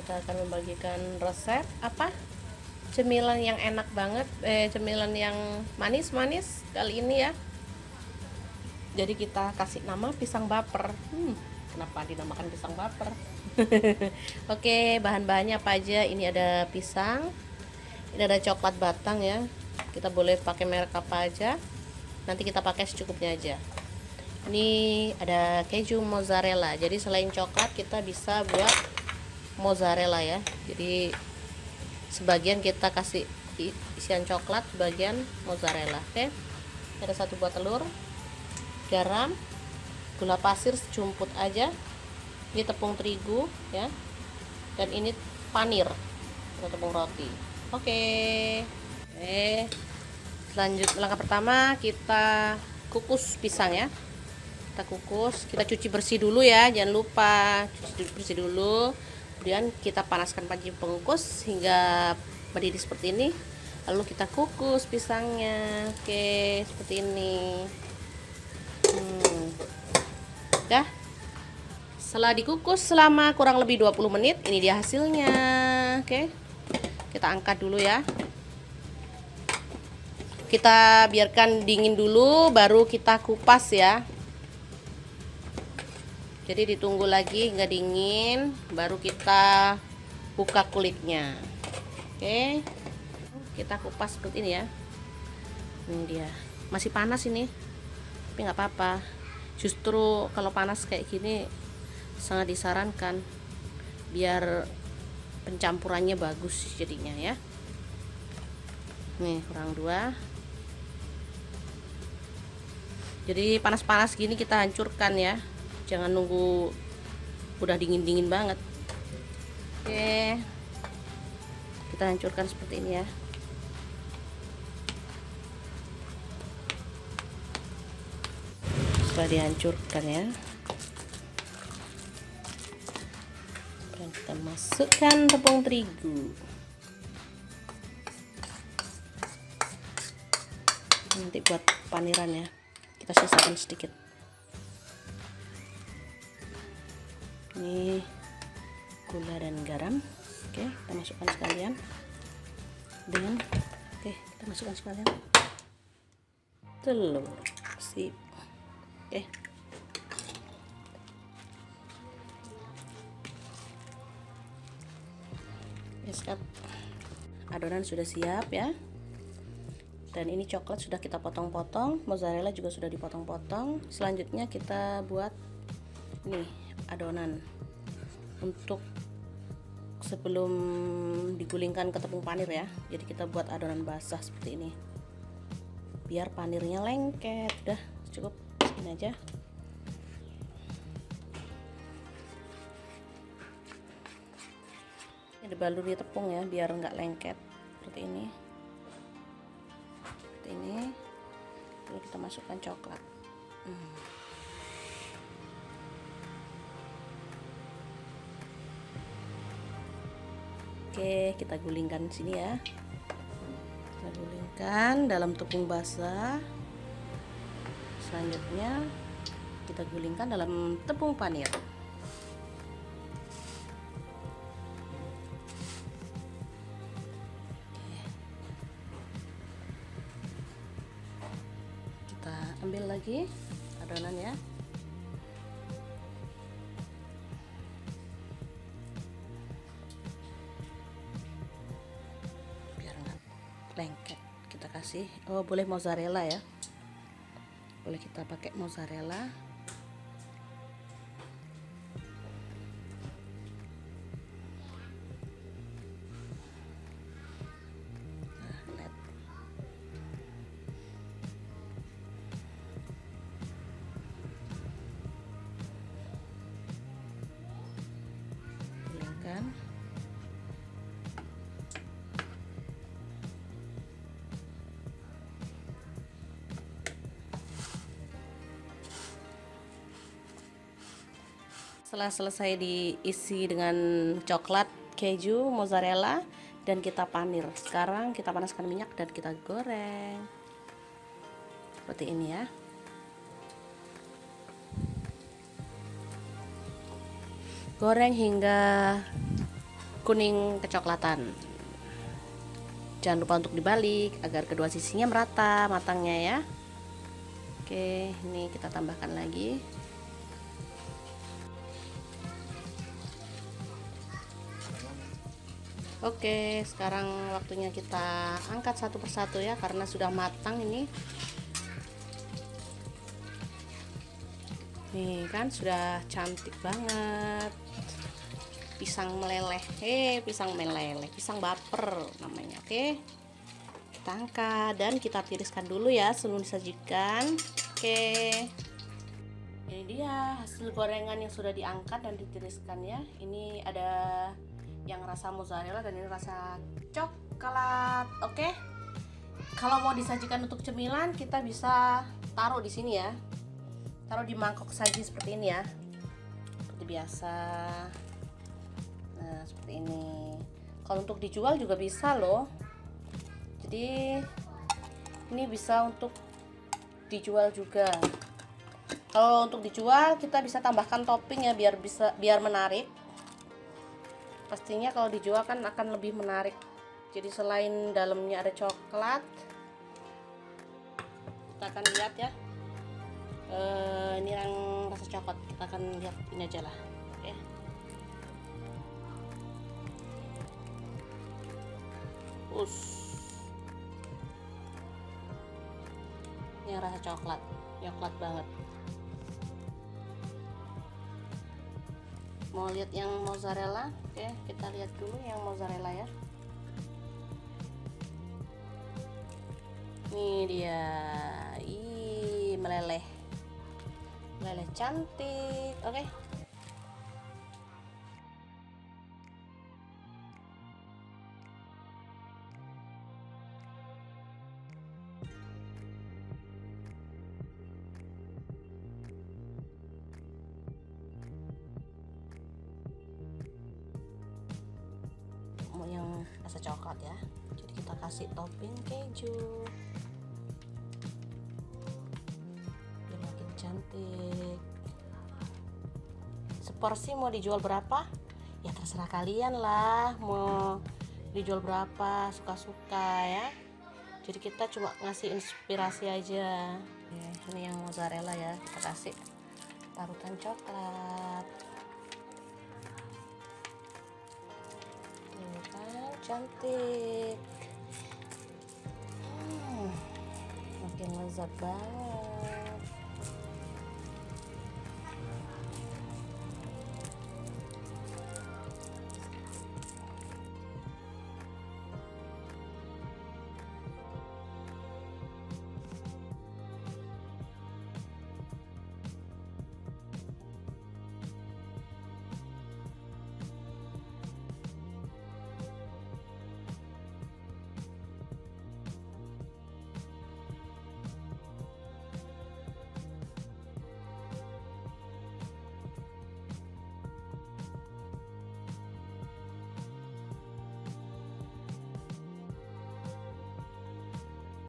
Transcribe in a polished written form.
kita akan membagikan resep cemilan yang enak banget, cemilan yang manis-manis kali ini ya. Jadi kita kasih nama pisang baper. Kenapa dinamakan pisang baper? Oke, bahan-bahannya apa aja? Ini ada pisang, ini ada coklat batang ya. Kita boleh pakai merek apa aja. Nanti kita pakai secukupnya aja. Ini ada keju mozzarella. Jadi selain coklat kita bisa buat mozzarella ya. Jadi sebagian kita kasih isian coklat, sebagian mozzarella. Oke. Ada 1 buah telur, garam, gula pasir secumput aja. Ini tepung terigu ya. Dan ini panir atau tepung roti. Oke. Lanjut, langkah pertama kita kukus pisang ya. Kita kukus, kita cuci bersih dulu ya, jangan lupa cuci bersih dulu. Kemudian kita panaskan panci pengukus hingga mendidih seperti ini. Lalu kita kukus pisangnya. Oke, seperti ini. Udah. Setelah dikukus selama kurang lebih 20 menit, ini dia hasilnya. Oke. Kita angkat dulu ya. Kita biarkan dingin dulu baru kita kupas ya. Jadi ditunggu lagi hingga dingin baru kita buka kulitnya. Oke. Kita kupas seperti ini ya. Ini dia. Masih panas ini. Tapi nggak apa-apa. Justru kalau panas kayak gini sangat disarankan biar pencampurannya bagus jadinya ya. Nih, kurang 2. Jadi panas-panas gini kita hancurkan ya. Jangan nunggu udah dingin-dingin banget. Oke. Kita hancurkan seperti ini ya. Setelah dihancurkan ya. Dan kita masukkan tepung terigu. Nanti buat paniran ya. Kita sisakan sedikit. Ini gula dan garam. Oke, kita masukkan sekalian. Kita masukkan sekalian telur. Sip. Oke. Siap. Adonan sudah siap ya. Dan ini coklat sudah kita potong-potong, mozzarella juga sudah dipotong-potong. Selanjutnya kita buat nih adonan untuk sebelum digulingkan ke tepung panir ya. Jadi kita buat adonan basah seperti ini biar panirnya lengket. Udah cukup segini aja. Ini dibaluri tepung ya biar nggak lengket seperti ini. Lalu kita masukkan coklat. Oke, kita gulingkan sini ya. Kita gulingkan dalam tepung basah. Selanjutnya kita gulingkan dalam tepung panir. Kita ambil lagi adonan ya. Biar nggak lengket, kita kasih boleh mozzarella ya. Boleh kita pakai mozzarella. Gulingkan. Setelah selesai diisi dengan coklat, keju, mozzarella, dan kita panir. Sekarang kita panaskan minyak dan kita goreng. Seperti ini ya. Goreng hingga kuning kecoklatan. Jangan lupa untuk dibalik agar kedua sisinya merata matangnya ya. Oke, ini kita tambahkan lagi. Oke, sekarang waktunya kita angkat satu persatu ya, karena sudah matang ini. Nih kan sudah cantik banget. Pisang meleleh, pisang meleleh, pisang baper namanya. Oke, kita angkat dan kita tiriskan dulu ya sebelum disajikan. Oke, ini dia hasil gorengan yang sudah diangkat dan ditiriskan ya. Ini ada yang rasa mozzarella dan ini rasa coklat. Oke, kalau mau disajikan untuk cemilan kita bisa taruh di sini ya, taruh di mangkok saji seperti ini ya, seperti biasa. Nah seperti ini. Kalau untuk dijual juga bisa loh, jadi ini bisa untuk dijual juga. Kalau untuk dijual kita bisa tambahkan topping ya, biar menarik. Pastinya kalau dijual kan akan lebih menarik. Jadi selain dalamnya ada coklat, kita akan lihat ya. Ini yang rasa coklat, kita akan lihat ini aja lah. Oke. Ini rasa coklat banget. Mau lihat yang mozzarella? Oke, kita lihat dulu yang mozzarella ya. Ini dia, meleleh cantik. Oke. Mau yang rasa coklat ya, jadi kita kasih topping keju biar makin cantik. Seporsi mau dijual berapa ya, terserah kalian lah, mau dijual berapa, suka-suka ya. Jadi kita cuma ngasih inspirasi aja. Ini yang mozzarella ya, kita kasih parutan coklat. Cantik, makin lezat banget.